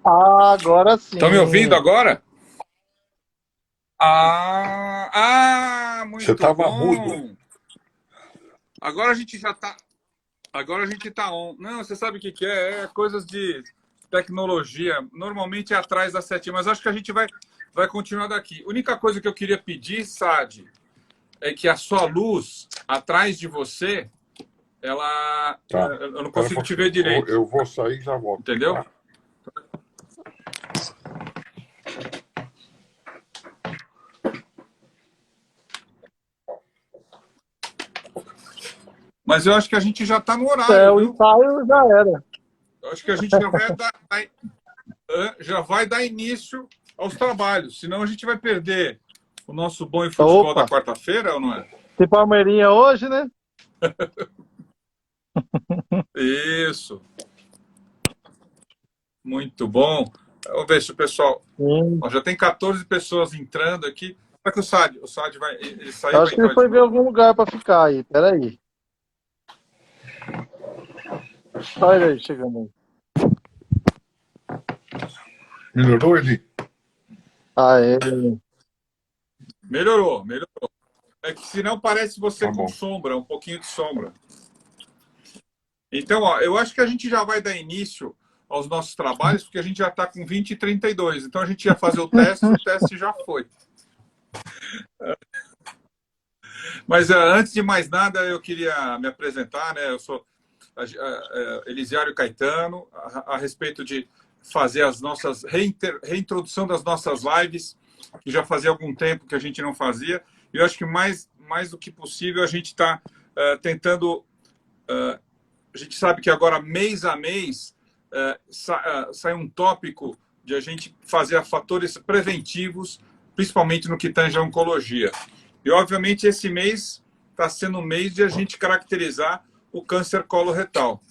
Ah, agora Estão me ouvindo sim. agora? Você Muito estava mudo. bom. Agora a gente já tá, agora a gente tá on. Não, você sabe o que que é? É coisas de tecnologia. Normalmente é atrás da setinha, mas acho que a gente vai continuar daqui. A única coisa que eu queria pedir, Sade, é que a sua luz atrás de você, Tá. eu não Espera um consigo te ver pouquinho. direito, Eu vou sair e já volto, entendeu? tá? Mas eu acho que a gente já está no É, horário, o viu? ensaio já era. Eu acho que a gente já vai dar início aos trabalhos, senão a gente vai perder o nosso bom futebol da Opa, quarta-feira, ou não é? tem Palmeirinha hoje, né? Isso, muito bom. Vamos ver se o pessoal. Sim. Ó, já tem 14 pessoas entrando aqui. Será que o Sad vai. Ele saiu e Acho vai que ele entrar de foi ver novo? algum lugar para ficar aí. Peraí. Olha ele aí, chegando aí. Melhorou, Eli? Aê. Melhorou, melhorou. É que senão parece você Tá com bom. sombra, um pouquinho de sombra. Então, ó, eu acho que a gente já vai dar início aos nossos trabalhos, porque a gente já está com 20 e 32. Então a gente ia fazer o teste já foi. Mas antes de mais nada, eu queria me apresentar, né? Eu sou Elisiário Caetano, a respeito de fazer as nossas reintrodução das nossas lives, que já fazia algum tempo que a gente não fazia. E eu acho que mais do que possível a gente está tentando. A gente sabe que agora, mês a mês, sai um tópico de a gente fazer fatores preventivos, principalmente no que tange a oncologia. E, obviamente, esse mês está sendo um mês de a gente caracterizar o câncer coloretal.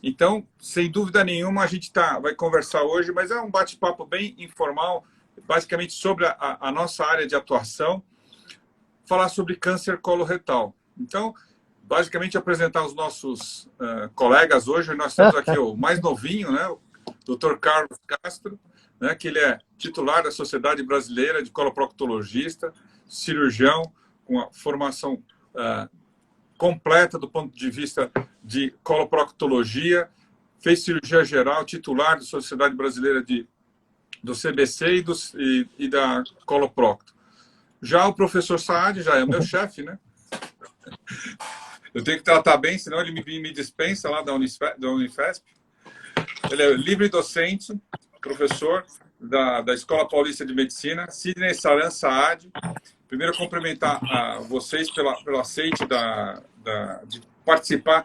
Então, sem dúvida nenhuma, a gente vai conversar hoje, mas é um bate-papo bem informal, basicamente sobre a nossa área de atuação, falar sobre câncer coloretal. Então, basicamente, apresentar os nossos colegas hoje. Nós temos aqui o mais novinho, né, o Dr. Carlos Castro, né, que ele é titular da Sociedade Brasileira de Coloproctologista, cirurgião, com a formação completa do ponto de vista de coloproctologia, fez cirurgia geral, titular da Sociedade Brasileira do CBC e da Coloprocto. Já o professor Saad já é o meu chefe, né? Eu tenho que tratar bem, senão ele me dispensa lá da Unifesp. Ele é livre docente, professor da Escola Paulista de Medicina, Sidney Saran Saad. Primeiro, cumprimentar a vocês pelo aceite de participar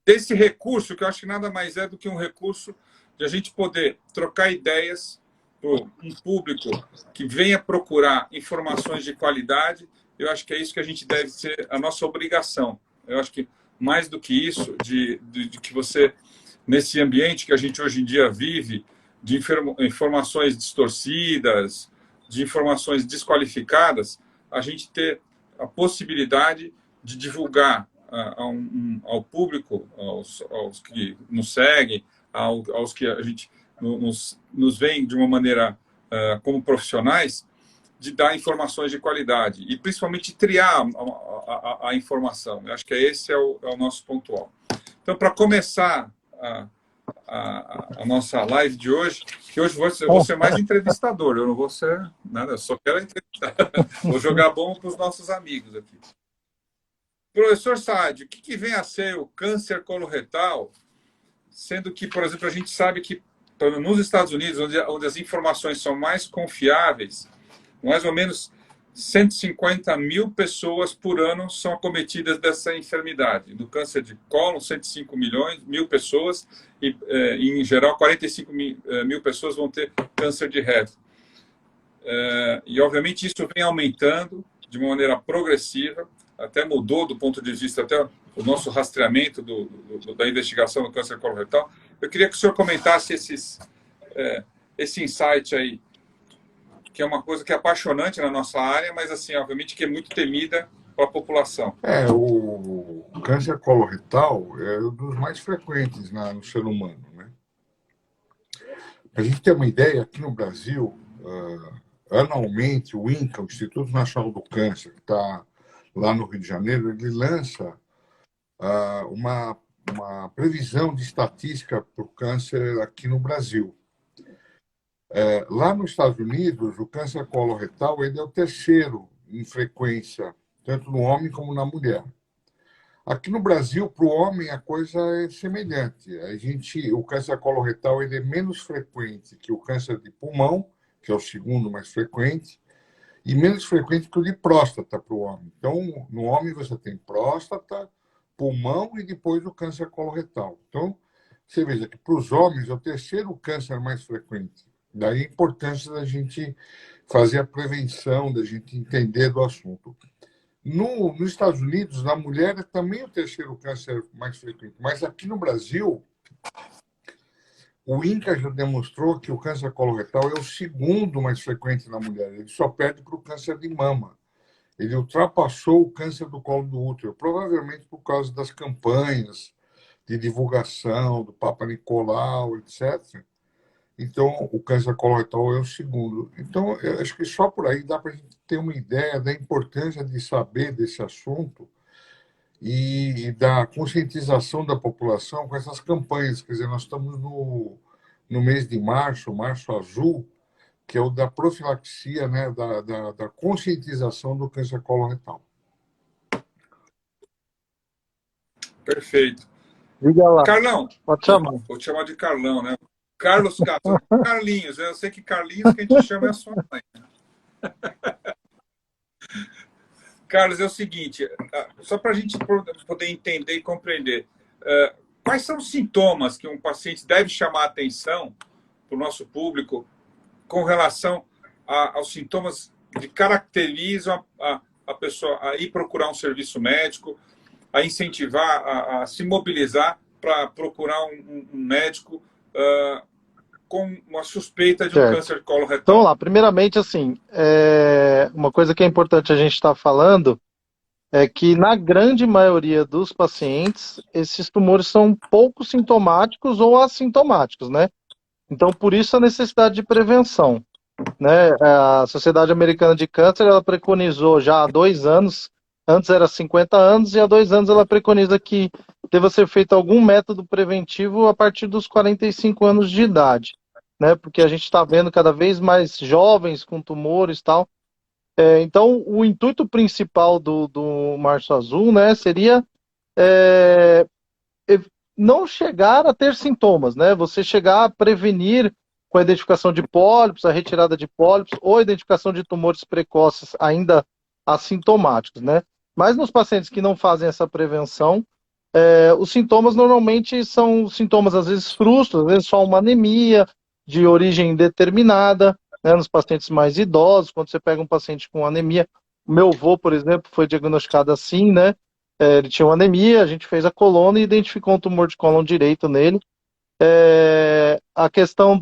desse recurso, que eu acho que nada mais é do que um recurso de a gente poder trocar ideias para um público que venha procurar informações de qualidade. Eu acho que é isso que a gente deve ser a nossa obrigação. Eu acho que mais do que isso, de que você, nesse ambiente que a gente hoje em dia vive, de informações distorcidas, de informações desqualificadas, a gente ter a possibilidade de divulgar ao público, aos que nos seguem, aos que a gente nos veem de uma maneira como profissionais, de dar informações de qualidade e principalmente triar a informação. Eu acho que esse é o nosso ponto alto. Então, para começar a nossa live de hoje, que hoje eu vou ser mais entrevistador, eu não vou ser nada, eu só quero entrevistar. Vou jogar bom para os nossos amigos aqui. Professor Saad, o que vem a ser o câncer coloretal, sendo que, por exemplo, a gente sabe que nos Estados Unidos, onde as informações são mais confiáveis, mais ou menos 150 mil pessoas por ano são acometidas dessa enfermidade. Do câncer de cólon, 105 mil pessoas, e em geral 45 mil pessoas vão ter câncer de reto. E, obviamente, isso vem aumentando de uma maneira progressiva, até mudou do ponto de vista, até o nosso rastreamento da investigação do câncer coloretal. Eu queria que o senhor comentasse esse insight aí, que é uma coisa que é apaixonante na nossa área, mas, assim, obviamente, que é muito temida para a população. O câncer coloretal é um dos mais frequentes no ser humano, né? a gente ter uma ideia, aqui no Brasil, anualmente, o INCA, o Instituto Nacional do Câncer, que está lá no Rio de Janeiro, ele lança uma previsão de estatística para o câncer aqui no Brasil. Lá nos Estados Unidos, o câncer coloretal ele é o terceiro em frequência, tanto no homem como na mulher. Aqui no Brasil, para o homem, a coisa é semelhante. O câncer coloretal ele é menos frequente que o câncer de pulmão, que é o segundo mais frequente, e menos frequente que o de próstata para o homem. Então, no homem você tem próstata, pulmão e depois o câncer coloretal. Então, você veja que para os homens é o terceiro câncer mais frequente. Daí a importância da gente fazer a prevenção, da gente entender do assunto. Nos Estados Unidos, na mulher é também o terceiro câncer mais frequente, mas aqui no Brasil, o INCA já demonstrou que o câncer coloretal é o segundo mais frequente na mulher. Ele só perde para o câncer de mama. Ele ultrapassou o câncer do colo do útero, provavelmente por causa das campanhas de divulgação do Papa Nicolau, etc. Então, o câncer coloretal é o segundo. Então, eu acho que só por aí dá para a gente ter uma ideia da importância de saber desse assunto e da conscientização da população com essas campanhas. Quer dizer, nós estamos no mês de março, Março Azul, que é o da profilaxia, né, da conscientização do câncer coloretal. Perfeito. Diga lá. Carlão, Pode chamar. vou te chamar de Carlão, né? Carlos Cato, Carlinhos, eu sei que Carlinhos que a gente chama é a sua mãe. Carlos, é o seguinte, só para a gente poder entender e compreender, quais são os sintomas que um paciente deve chamar a atenção para o nosso público com relação aos sintomas que caracterizam a pessoa a ir procurar um serviço médico, a incentivar, a se mobilizar para procurar um médico com uma suspeita de um câncer coloretal? Então, vamos lá. Primeiramente, assim, uma coisa que é importante a gente estar falando é que, na grande maioria dos pacientes, esses tumores são pouco sintomáticos ou assintomáticos, né? Então, por isso a necessidade de prevenção, né? A Sociedade Americana de Câncer, ela preconizou já há 2 anos, antes era 50 anos, e há 2 anos ela preconiza que deva ser feito algum método preventivo a partir dos 45 anos de idade, né? Porque a gente está vendo cada vez mais jovens com tumores e tal. Então, o intuito principal do Março Azul, né, seria não chegar a ter sintomas, né? Você chegar a prevenir com a identificação de pólipos, a retirada de pólipos ou a identificação de tumores precoces ainda assintomáticos, né? Mas nos pacientes que não fazem essa prevenção, os sintomas normalmente são sintomas, às vezes, frustros, às vezes só uma anemia de origem indeterminada, né, nos pacientes mais idosos, quando você pega um paciente com anemia. O meu avô, por exemplo, foi diagnosticado assim, né? Ele tinha uma anemia, a gente fez a coluna e identificou um tumor de cólon direito nele. A questão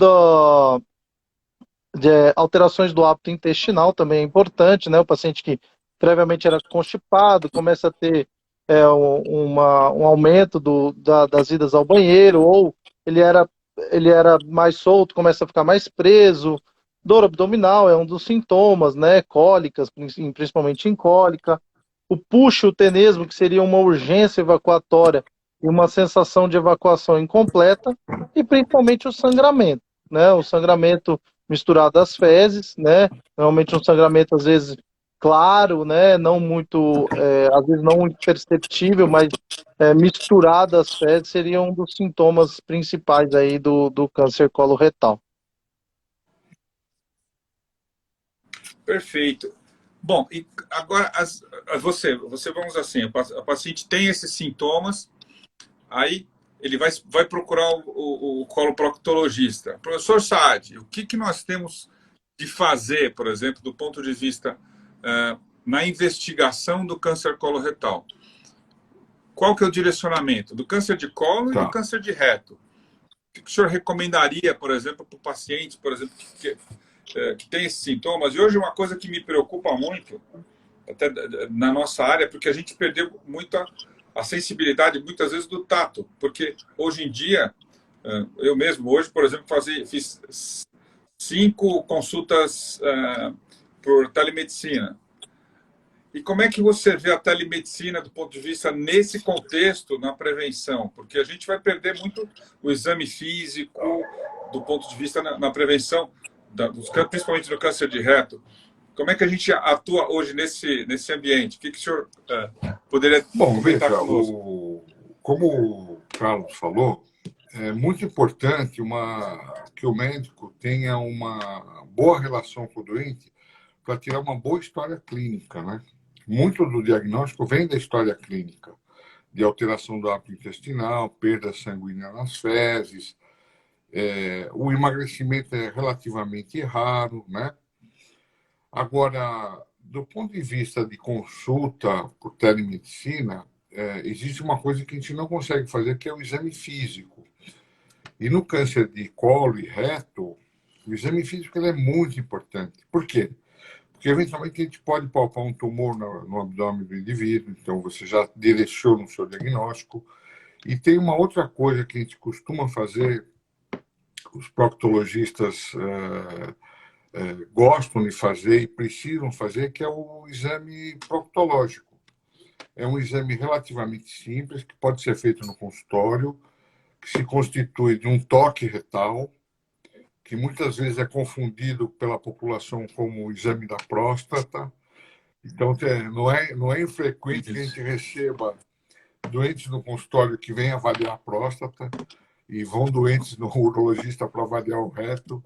de alterações do hábito intestinal também é importante, né? O paciente que previamente era constipado começa a ter um aumento das idas ao banheiro, ou ele era mais solto, começa a ficar mais preso. Dor abdominal é um dos sintomas, né? Cólicas, principalmente em cólica. O puxo-tenesmo, que seria uma urgência evacuatória e uma sensação de evacuação incompleta. E principalmente o sangramento, né? O sangramento misturado às fezes, né? Normalmente um sangramento, às vezes, claro, né? Não muito, às vezes não muito perceptível, mas misturado às fezes seria um dos sintomas principais aí do câncer coloretal. Perfeito. Bom, e agora você vamos assim, a paciente tem esses sintomas, aí ele vai procurar o coloproctologista. Professor Saad, o que nós temos de fazer, por exemplo, do ponto de vista na investigação do câncer coloretal? Qual que é o direcionamento? Do câncer de colo e do câncer de reto? O que o senhor recomendaria, por exemplo, para o paciente, por exemplo, que tem esses sintomas? E hoje uma coisa que me preocupa muito, até na nossa área, porque a gente perdeu muito a sensibilidade, muitas vezes, do tato. Porque hoje em dia Eu mesmo, hoje, por exemplo, fiz 5 consultas por telemedicina. E como é que você vê a telemedicina do ponto de vista nesse contexto, na prevenção? Porque a gente vai perder muito o exame físico do ponto de vista na prevenção, principalmente do câncer de reto. Como é que a gente atua hoje nesse ambiente? O que o senhor poderia comentar conosco? Como o Carlos falou, é muito importante que o médico tenha uma boa relação com o doente para tirar uma boa história clínica, né? Muito do diagnóstico vem da história clínica, de alteração do hábito intestinal, perda sanguínea nas fezes, o emagrecimento é relativamente raro, né? Agora, do ponto de vista de consulta por telemedicina, existe uma coisa que a gente não consegue fazer, que é o exame físico. E no câncer de colo e reto, o exame físico ele é muito importante. Por quê? Porque, eventualmente, a gente pode palpar um tumor no abdômen do indivíduo, então você já direciona o seu diagnóstico. E tem uma outra coisa que a gente costuma fazer, os proctologistas gostam de fazer e precisam fazer, que é o exame proctológico. É um exame relativamente simples, que pode ser feito no consultório, que se constitui de um toque retal, que muitas vezes é confundido pela população como o exame da próstata. Então, não é infrequente que a gente receba doentes no consultório que vêm avaliar a próstata e vão doentes no urologista para avaliar o reto.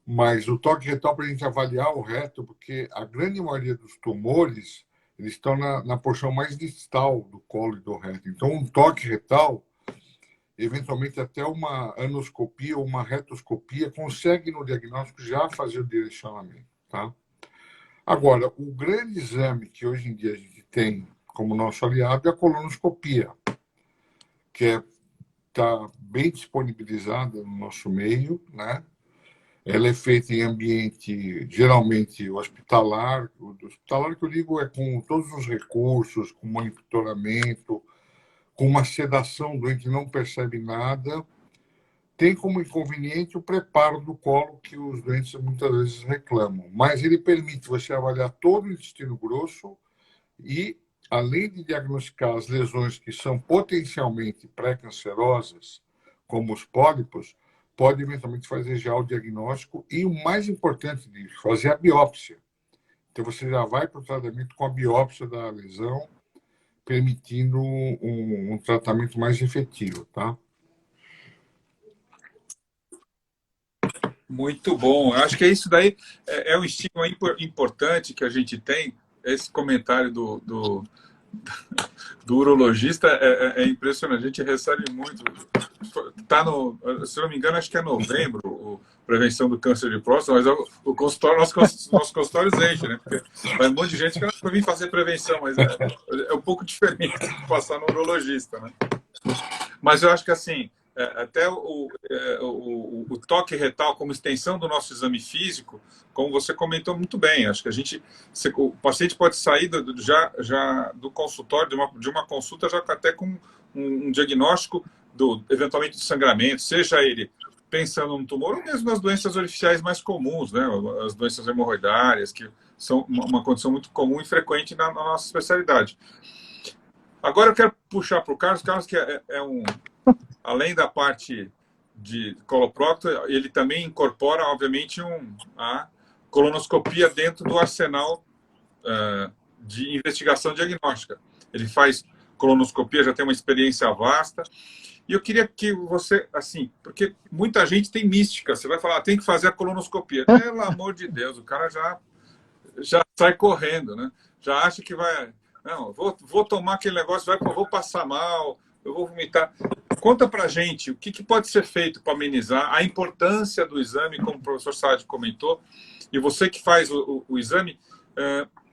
Mas o toque retal para a gente avaliar o reto, porque a grande maioria dos tumores eles estão na porção mais distal do colo e do reto. Então, um toque retal, eventualmente até uma anoscopia ou uma retoscopia, consegue no diagnóstico já fazer o direcionamento. Tá? Agora, o grande exame que hoje em dia a gente tem como nosso aliado é a colonoscopia, que está bem disponibilizada no nosso meio, né? Ela é feita em ambiente, geralmente, hospitalar. O hospitalar que eu digo é com todos os recursos, com monitoramento, com uma sedação, o doente não percebe nada. Tem como inconveniente o preparo do colo, que os doentes muitas vezes reclamam. Mas ele permite você avaliar todo o intestino grosso e, além de diagnosticar as lesões que são potencialmente pré-cancerosas, como os pólipos, pode eventualmente fazer já o diagnóstico e, o mais importante disso, fazer a biópsia. Então, você já vai para o tratamento com a biópsia da lesão, permitindo um tratamento mais efetivo, tá? Muito bom. Eu acho que isso daí é um estímulo importante que a gente tem. Esse comentário do urologista é impressionante. A gente recebe muito. Tá se não me engano, acho que é novembro, prevenção do câncer de próstata, mas o consultório, nosso consultório enche, né? Porque vai um monte de gente que não vai vir fazer prevenção, mas é um pouco diferente de passar no urologista, né? Mas eu acho que assim, até o toque retal como extensão do nosso exame físico, como você comentou muito bem, acho que o paciente pode sair já do consultório, de uma consulta, já até com um diagnóstico eventualmente de sangramento, seja ele pensando no tumor ou mesmo nas doenças orificiais mais comuns, né? As doenças hemorroidárias, que são uma condição muito comum e frequente na nossa especialidade. Agora eu quero puxar para o Carlos que além da parte de coloprocto, ele também incorpora, obviamente, a colonoscopia dentro do arsenal de investigação diagnóstica. Ele faz colonoscopia, já tem uma experiência vasta. E eu queria que você, assim, porque muita gente tem mística, você vai falar, tem que fazer a colonoscopia. Pelo amor de Deus, o cara já sai correndo, né? Já acha que vai... Não, vou tomar aquele negócio, vou passar mal, eu vou vomitar. Conta pra gente o que pode ser feito para amenizar a importância do exame, como o professor Saad comentou, e você que faz o exame,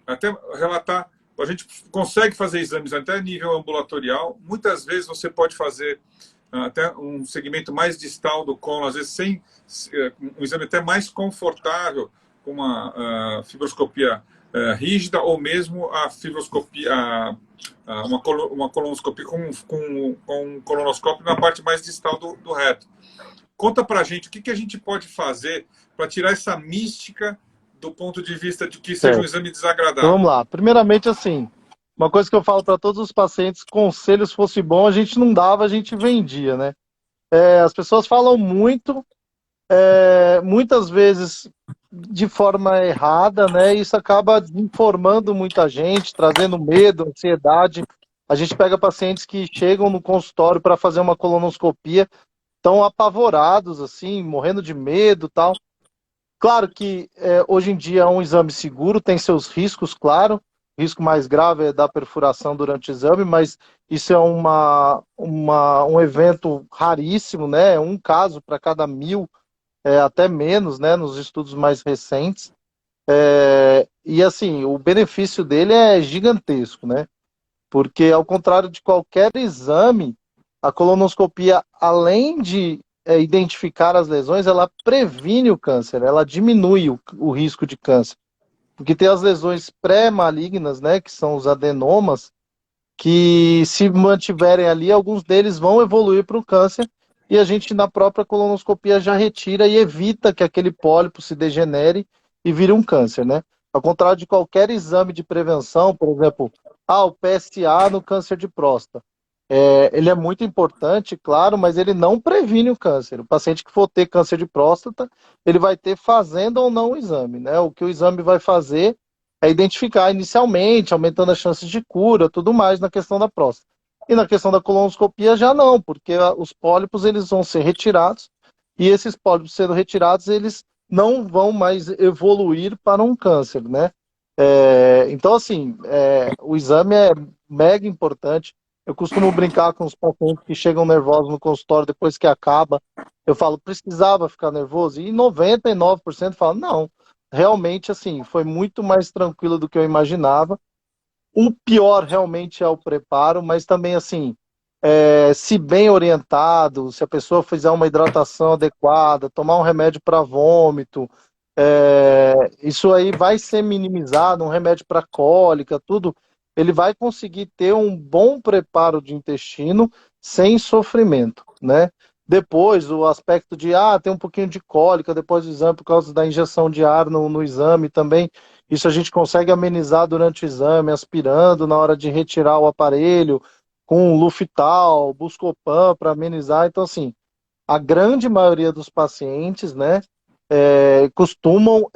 até relatar, a gente consegue fazer exames até nível ambulatorial, muitas vezes você pode fazer até um segmento mais distal do colo, às vezes sem um exame até mais confortável, com uma fibroscopia rígida, ou mesmo a fibroscopia, uma colonoscopia com um colonoscópio na parte mais distal do reto. Conta para a gente o que a gente pode fazer para tirar essa mística do ponto de vista de que seja um exame Então desagradável. vamos lá. Primeiramente, assim, uma coisa que eu falo para todos os pacientes, conselhos fosse bom, a gente não dava, a gente vendia, né? As pessoas falam muito, muitas vezes de forma errada, né? Isso acaba informando muita gente, trazendo medo, ansiedade. A gente pega pacientes que chegam no consultório para fazer uma colonoscopia, estão apavorados, assim, morrendo de medo, tal. Claro que hoje em dia é um exame seguro, tem seus riscos, claro. O risco mais grave é da perfuração durante o exame, mas isso é um evento raríssimo, né? Um caso para cada 1.000, até menos, né? Nos estudos mais recentes. E assim, o benefício dele é gigantesco, né? Porque ao contrário de qualquer exame, a colonoscopia, além de identificar as lesões, ela previne o câncer, ela diminui o risco de câncer. Porque tem as lesões pré-malignas, né, que são os adenomas, que se mantiverem ali, alguns deles vão evoluir para o câncer, e a gente na própria colonoscopia já retira e evita que aquele pólipo se degenere e vire um câncer, né? Ao contrário de qualquer exame de prevenção, por exemplo, o PSA no câncer de próstata. Ele é muito importante, claro, mas ele não previne o câncer. O paciente que for ter câncer de próstata, ele vai ter fazendo ou não o exame, né? O que o exame vai fazer é identificar inicialmente, aumentando as chances de cura, tudo mais na questão da próstata. E na questão da colonoscopia já não, porque os pólipos eles vão ser retirados e esses pólipos sendo retirados, eles não vão mais evoluir para um câncer, né? Então, assim, o exame é mega importante. Eu costumo brincar com os pacientes que chegam nervosos no consultório depois que acaba. Eu falo, precisava ficar nervoso? E 99% falam, não. Realmente, assim, foi muito mais tranquilo do que eu imaginava. O pior realmente é o preparo, mas também, assim, se bem orientado, se a pessoa fizer uma hidratação adequada, tomar um remédio para vômito, isso aí vai ser minimizado, um remédio para cólica, tudo, ele vai conseguir ter um bom preparo de intestino sem sofrimento, né? Depois, o aspecto de, tem um pouquinho de cólica depois do exame por causa da injeção de ar no exame também, isso a gente consegue amenizar durante o exame, aspirando na hora de retirar o aparelho, com Luftal, Buscopan para amenizar. Então, assim, a grande maioria dos pacientes, né, costumam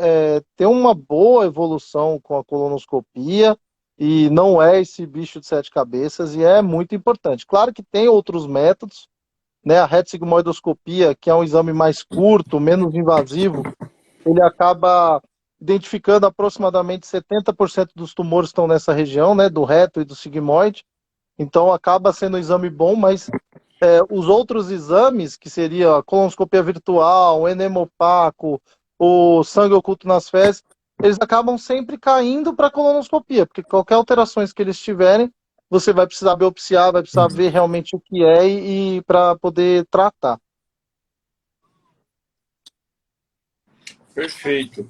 ter uma boa evolução com a colonoscopia e não é esse bicho de 7 cabeças e é muito importante. Claro que tem outros métodos, né, a retsigmoidoscopia, que é um exame mais curto, menos invasivo, ele acaba identificando aproximadamente 70% dos tumores que estão nessa região, né, do reto e do sigmoide. Então acaba sendo um exame bom, mas os outros exames, que seria a colonoscopia virtual, o enema opaco, o sangue oculto nas fezes, eles acabam sempre caindo para a colonoscopia, porque qualquer alterações que eles tiverem, você vai precisar biopsiar, vai precisar ver realmente o que é e para poder tratar. Perfeito.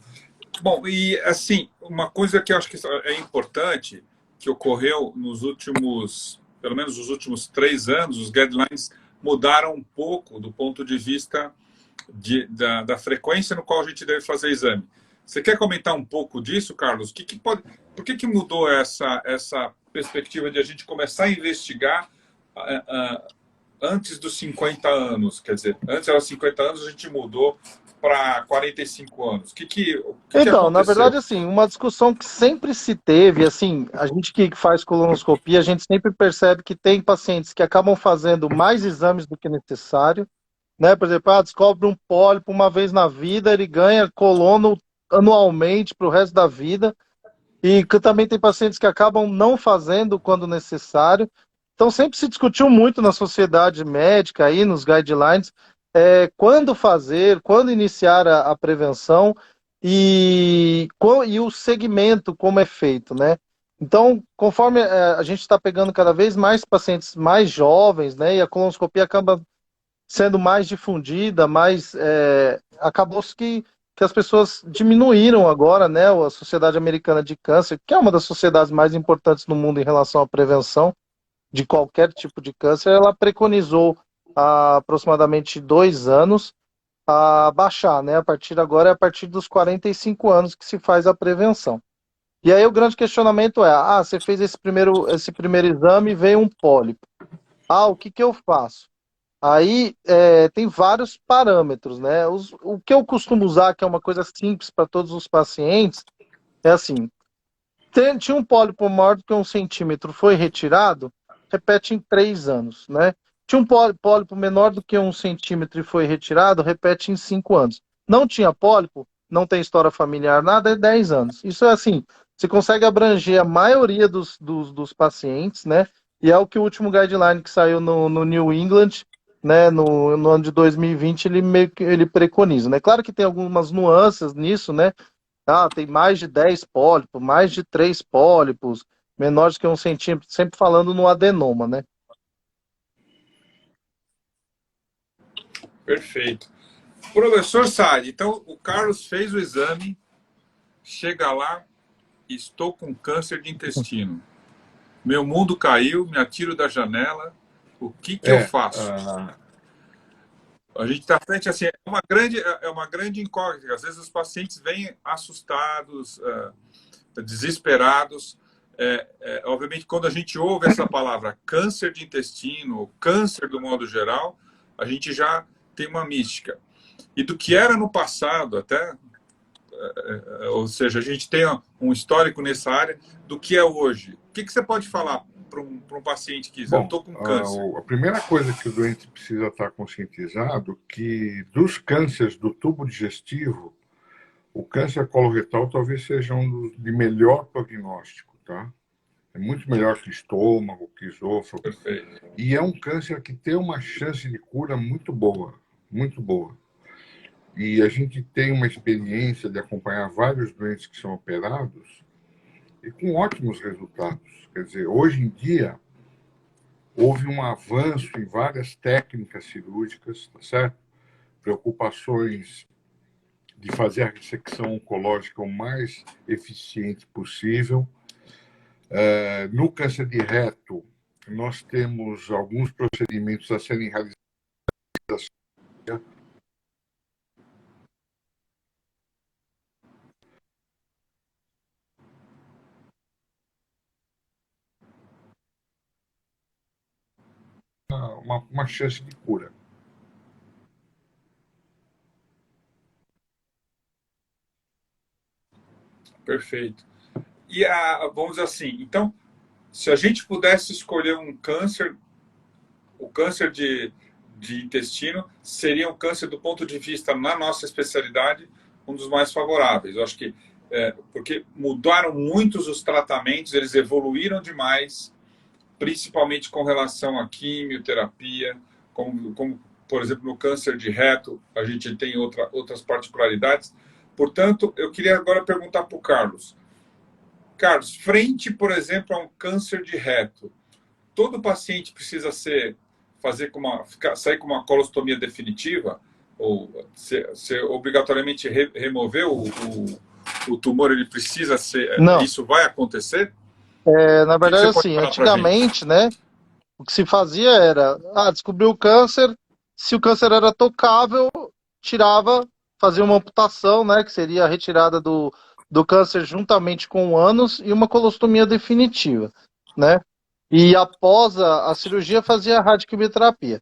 Bom, e assim, uma coisa que eu acho que é importante, que ocorreu nos últimos, pelo menos nos últimos 3 anos, os guidelines mudaram um pouco do ponto de vista da frequência no qual a gente deve fazer exame. Você quer comentar um pouco disso, Carlos? Por que mudou essa perspectiva de a gente começar a investigar antes dos 50 anos? Quer dizer, antes era 50 anos, a gente mudou para 45 anos. O que Então, aconteceu? na verdade, assim, uma discussão que sempre se teve, assim, a gente que faz colonoscopia, a gente sempre percebe que tem pacientes que acabam fazendo mais exames do que necessário, né? Por exemplo, descobre um pólipo uma vez na vida, ele ganha colono anualmente para o resto da vida, e que também tem pacientes que acabam não fazendo quando necessário. Então, sempre se discutiu muito na sociedade médica, aí nos guidelines, quando fazer, quando iniciar a prevenção e o segmento, como é feito, né? Então, conforme a gente está pegando cada vez mais pacientes mais jovens, né? E a colonoscopia acaba sendo mais difundida, acabou que as pessoas diminuíram agora, né? A Sociedade Americana de Câncer, que é uma das sociedades mais importantes no mundo em relação à prevenção de qualquer tipo de câncer, ela preconizou há aproximadamente 2 anos a baixar, né? A partir agora é a partir dos 45 anos que se faz a prevenção. E aí o grande questionamento é, você fez esse primeiro exame e veio um pólipo. O que que eu faço? Aí tem vários parâmetros, né? O que eu costumo usar, que é uma coisa simples para todos os pacientes, é assim, tinha um pólipo maior do que 1 centímetro, foi retirado, repete em 3 anos, né? Tinha um pólipo menor do que 1 centímetro e foi retirado, repete em 5 anos. Não tinha pólipo, não tem história familiar, nada, é 10 anos. Isso é assim, você consegue abranger a maioria dos pacientes, né? E é o que o último guideline que saiu no New England, né, no ano de 2020, ele meio que ele preconiza, né? Claro que tem algumas nuances nisso, né? Tem mais de 10 pólipos, mais de 3 pólipos, menores que 1 centímetro, sempre falando no adenoma, né? Perfeito. Professor Saad, então o Carlos fez o exame, chega lá, estou com câncer de intestino. Meu mundo caiu, me atiro da janela, o que que eu faço? A gente está frente assim, é uma grande incógnita. Às vezes os pacientes vêm assustados, desesperados. Obviamente, quando a gente ouve essa palavra câncer de intestino, ou câncer do modo geral, a gente já tem uma mística. E do que era no passado, até, ou seja, a gente tem um histórico nessa área, do que é hoje. O que você pode falar para um paciente que diz, eu estou com câncer? A primeira coisa que o doente precisa estar conscientizado que dos cânceres do tubo digestivo, o câncer coloretal talvez seja um dos de melhor prognóstico, tá? É muito melhor que estômago, que esôfago. Perfeito. E é um câncer que tem uma chance de cura muito boa, muito boa. E a gente tem uma experiência de acompanhar vários doentes que são operados e com ótimos resultados. Quer dizer, hoje em dia, houve um avanço em várias técnicas cirúrgicas, tá certo? Preocupações de fazer a ressecção oncológica o mais eficiente possível. No câncer de reto, nós temos alguns procedimentos a serem realizados. Uma chance de cura. Perfeito. E vamos dizer assim, então, se a gente pudesse escolher um câncer, o câncer de intestino seria um câncer do ponto de vista, na nossa especialidade, um dos mais favoráveis. Eu acho que, porque mudaram muitos os tratamentos, eles evoluíram demais, principalmente com relação à quimioterapia, como por exemplo, no câncer de reto, a gente tem outras particularidades. Portanto, eu queria agora perguntar para o Carlos. Carlos, frente, por exemplo, a um câncer de reto, todo paciente precisa sair com uma colostomia definitiva? Ou se obrigatoriamente remover o tumor, ele precisa ser... Não. Isso vai acontecer? Na verdade, assim, antigamente, né, o que se fazia era, descobriu o câncer, se o câncer era tocável, tirava, fazia uma amputação, né, que seria a retirada do câncer juntamente com o ânus e uma colostomia definitiva, né? E após a cirurgia fazia a radioquimioterapia.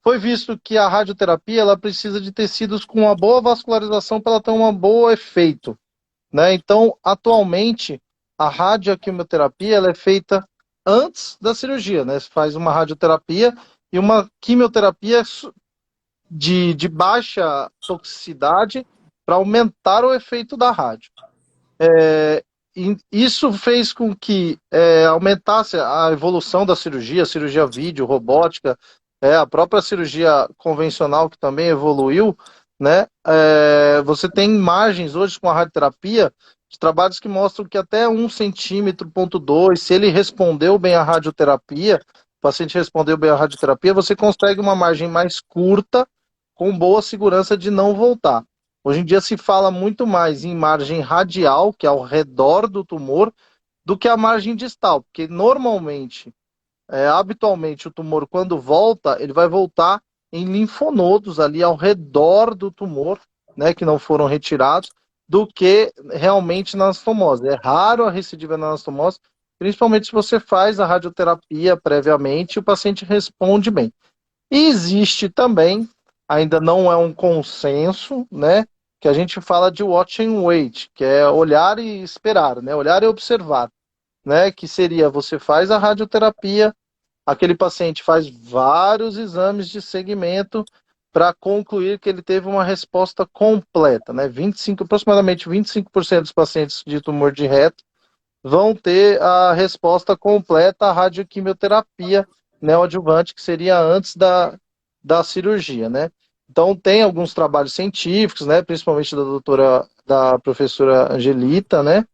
Foi visto que a radioterapia ela precisa de tecidos com uma boa vascularização para ela ter um bom efeito, né? Então, atualmente, a radioquimioterapia ela é feita antes da cirurgia, né? Você faz uma radioterapia e uma quimioterapia de baixa toxicidade para aumentar o efeito da rádio. Isso fez com que aumentasse a evolução da cirurgia, cirurgia vídeo, robótica, a própria cirurgia convencional que também evoluiu, né? Você tem imagens hoje com a radioterapia de trabalhos que mostram que até 1,2 cm, se ele respondeu bem à radioterapia, o paciente respondeu bem à radioterapia, você consegue uma margem mais curta com boa segurança de não voltar. Hoje em dia se fala muito mais em margem radial, que é ao redor do tumor, do que a margem distal, porque normalmente, habitualmente, o tumor quando volta, ele vai voltar em linfonodos ali ao redor do tumor, né, que não foram retirados, do que realmente na anastomose. É raro a recidiva na anastomose, principalmente se você faz a radioterapia previamente e o paciente responde bem. E existe também, ainda não é um consenso, né, que a gente fala de watch and wait, que é olhar e esperar, né, olhar e observar, né, que seria você faz a radioterapia, aquele paciente faz vários exames de segmento para concluir que ele teve uma resposta completa, né? Aproximadamente 25% dos pacientes de tumor de reto vão ter a resposta completa à radioquimioterapia neoadjuvante, que seria antes da cirurgia, né? Então, tem alguns trabalhos científicos, né, principalmente da professora Angelita, né?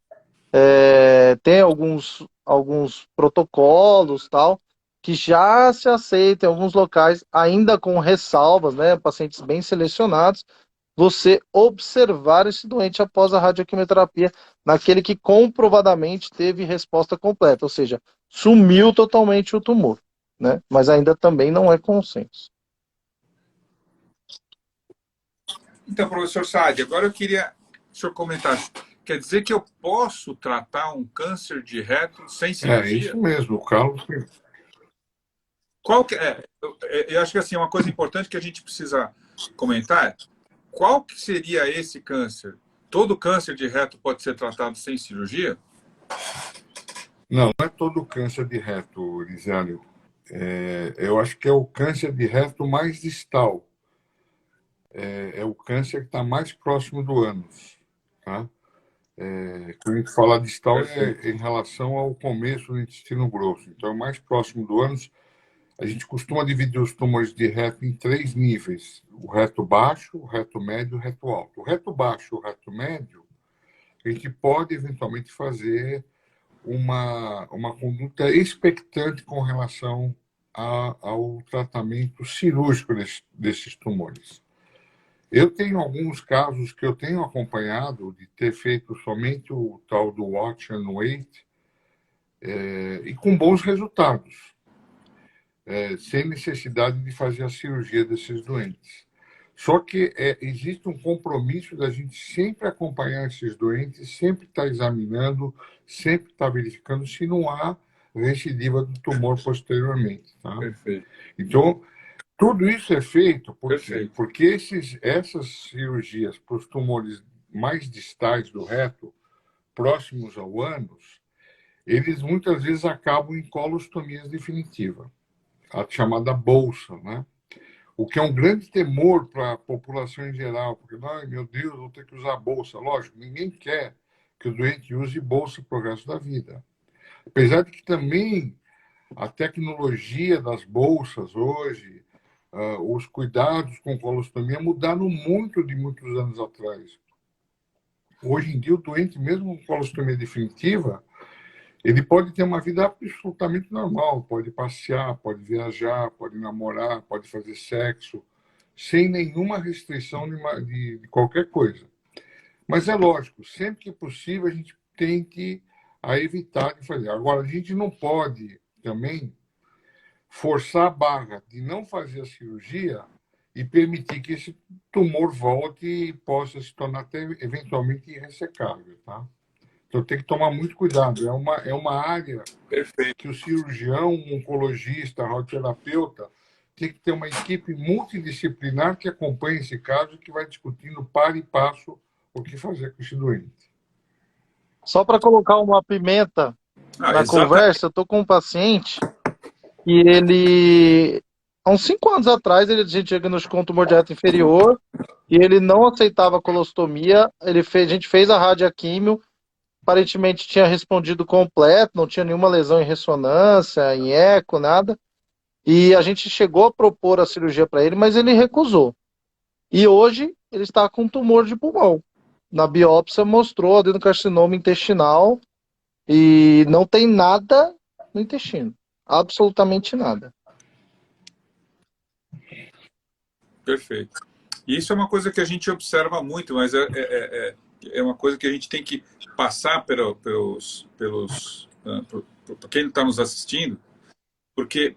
Tem alguns protocolos, tal, que já se aceitam em alguns locais, ainda com ressalvas, né, pacientes bem selecionados, você observar esse doente após a radioquimioterapia, naquele que comprovadamente teve resposta completa, ou seja, sumiu totalmente o tumor, né? Mas ainda também não é consenso. Então, professor Saad, agora eu queria que o senhor comentasse. Quer dizer que eu posso tratar um câncer de reto sem É cirurgia? isso mesmo, o Carlos. Qual que é? Eu acho que assim, uma coisa importante que a gente precisa comentar é qual que seria esse câncer? Todo câncer de reto pode ser tratado sem cirurgia? Não, não é todo câncer de reto, Elisiário. Eu acho que é o câncer de reto mais distal. É o câncer que está mais próximo do ânus. Tá? Quando a gente fala distal, é em relação ao começo do intestino grosso. Então, é mais próximo do ânus. A gente costuma dividir os tumores de reto em 3 níveis: o reto baixo, o reto médio e o reto alto. O reto baixo e o reto médio, a gente pode eventualmente fazer uma conduta expectante com relação ao tratamento cirúrgico desses tumores. Eu tenho alguns casos que eu tenho acompanhado de ter feito somente o tal do watch and wait, e com bons resultados, sem necessidade de fazer a cirurgia desses doentes. Só que existe um compromisso da gente sempre acompanhar esses doentes, sempre estar examinando, sempre estar verificando se não há recidiva do tumor posteriormente. Tá? Perfeito. Então, tudo isso é feito Perfeito. porque essas cirurgias para os tumores mais distais do reto, próximos ao ânus, eles muitas vezes acabam em colostomias definitivas, a chamada bolsa, né? O que é um grande temor para a população em geral, porque, ai meu Deus, vou ter que usar bolsa. Lógico, ninguém quer que o doente use bolsa para o resto da vida. Apesar de que também a tecnologia das bolsas hoje, os cuidados com colostomia mudaram muito de muitos anos atrás. Hoje em dia, o doente, mesmo com colostomia definitiva, ele pode ter uma vida absolutamente normal, pode passear, pode viajar, pode namorar, pode fazer sexo, sem nenhuma restrição de qualquer coisa. Mas é lógico, sempre que possível a gente tem que evitar de fazer. Agora, a gente não pode também forçar a barra de não fazer a cirurgia e permitir que esse tumor volte e possa se tornar até eventualmente irressecável, tá? Então tem que tomar muito cuidado. É uma área Perfeito. que o cirurgião, o oncologista, o radioterapeuta tem que ter uma equipe multidisciplinar que acompanhe esse caso e que vai discutindo para e passo o que fazer com esse doente. Só para colocar uma pimenta na conversa, eu estou com um paciente e ele, há uns 5 anos atrás, a gente diagnosticou um tumor de reto inferior e ele não aceitava colostomia. A gente fez a radioquímio, aparentemente tinha respondido completo, não tinha nenhuma lesão em ressonância, em eco, nada. E a gente chegou a propor a cirurgia para ele, mas ele recusou. E hoje ele está com tumor de pulmão. Na biópsia mostrou adenocarcinoma intestinal e não tem nada no intestino. Absolutamente nada. Perfeito. E isso é uma coisa que a gente observa muito, mas é uma coisa que a gente tem que passar para quem está nos assistindo, porque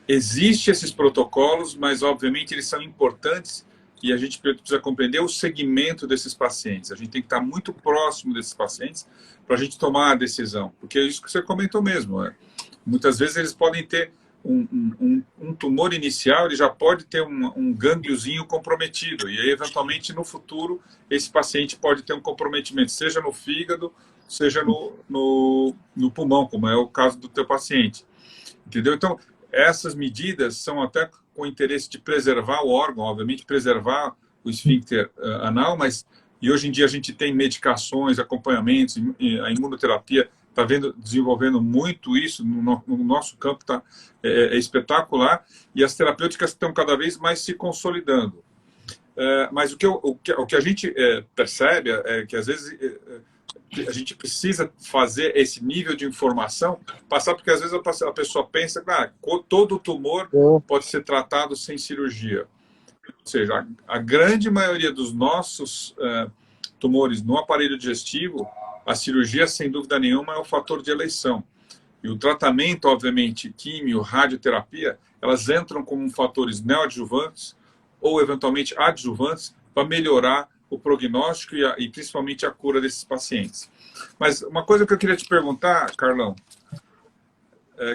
Existem esses protocolos, mas, obviamente, eles são importantes e a gente precisa compreender o segmento desses pacientes. A gente tem que estar muito próximo desses pacientes para a gente tomar a decisão, porque é isso que você comentou mesmo. Muitas vezes eles podem ter um tumor inicial, ele já pode ter um gângliozinho comprometido, e aí, eventualmente, no futuro, esse paciente pode ter um comprometimento, seja no fígado, seja no pulmão, como é o caso do teu paciente. Entendeu? Então, essas medidas são até com o interesse de preservar o órgão, obviamente, preservar o esfíncter anal, mas e hoje em dia a gente tem medicações, acompanhamentos, a imunoterapia está desenvolvendo muito isso, no nosso campo é espetacular, e as terapêuticas estão cada vez mais se consolidando. Mas o que a gente percebe é que, às vezes, a gente precisa fazer esse nível de informação passar, porque, às vezes, a pessoa pensa que todo tumor pode ser tratado sem cirurgia. Ou seja, a grande maioria dos nossos tumores no aparelho digestivo, a cirurgia, sem dúvida nenhuma, é o fator de eleição. E o tratamento, obviamente, químio, radioterapia, elas entram como fatores neoadjuvantes ou, eventualmente, adjuvantes para melhorar o prognóstico e principalmente a cura desses pacientes. Mas uma coisa que eu queria te perguntar, Carlão,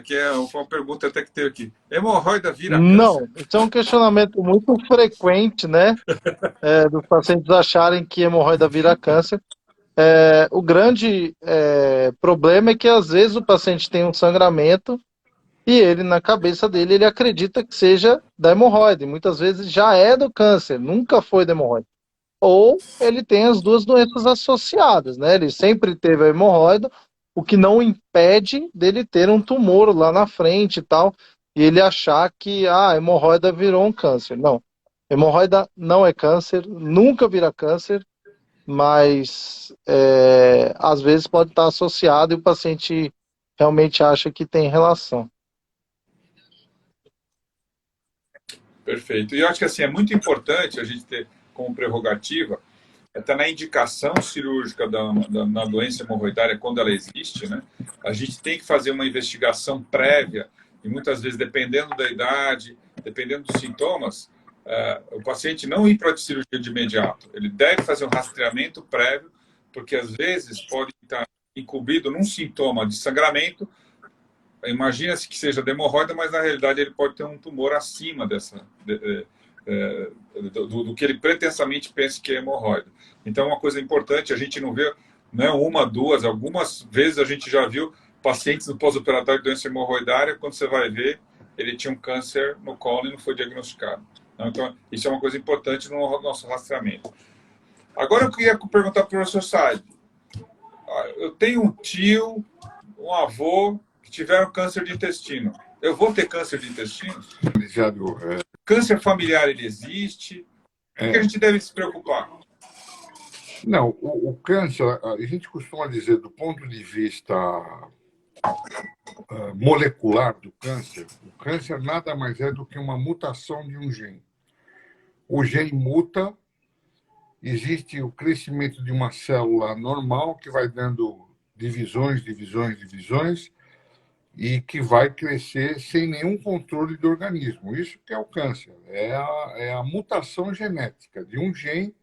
que é uma pergunta até que teve aqui. Hemorroida vira câncer? Não, isso é um questionamento muito frequente, né? Dos pacientes acharem que hemorroida vira câncer. O grande problema é que, às vezes, o paciente tem um sangramento e ele, na cabeça dele, ele acredita que seja da hemorroide. Muitas vezes já é do câncer, nunca foi da hemorroide. Ou ele tem as duas doenças associadas, né? Ele sempre teve a hemorroida, o que não impede dele ter um tumor lá na frente e tal, e ele achar que a hemorroida virou um câncer. Não, hemorroida não é câncer, nunca vira câncer, mas às vezes pode estar associado e o paciente realmente acha que tem relação. Perfeito. E eu acho que, assim, é muito importante a gente ter como prerrogativa até na indicação cirúrgica na doença hemorroidária, quando ela existe, né? A gente tem que fazer uma investigação prévia e, muitas vezes, dependendo da idade, dependendo dos sintomas, o paciente não ir para a cirurgia de imediato. Ele deve fazer um rastreamento prévio, porque, às vezes, pode estar incumbido num sintoma de sangramento. Imagina-se que seja de hemorroida, mas, na realidade, ele pode ter um tumor acima do que ele pretensamente pensa que é hemorroida. Então, é uma coisa importante, a gente não vê, né, uma, duas, algumas vezes a gente já viu pacientes no pós-operatório de doença hemorroidária, quando você vai ver, ele tinha um câncer no colo e não foi diagnosticado. Então, isso é uma coisa importante no nosso rastreamento. Agora, eu queria perguntar para o professor Said. Eu tenho um tio, um avô, que tiveram câncer de intestino. Eu vou ter câncer de intestino? Câncer familiar, ele existe? O que a gente deve se preocupar? Não, o câncer, a gente costuma dizer, do ponto de vista molecular do câncer, o câncer nada mais é do que uma mutação de um gene. O gene muta, existe o crescimento de uma célula normal que vai dando divisões, e que vai crescer sem nenhum controle do organismo. Isso que é o câncer, é a mutação genética de um gene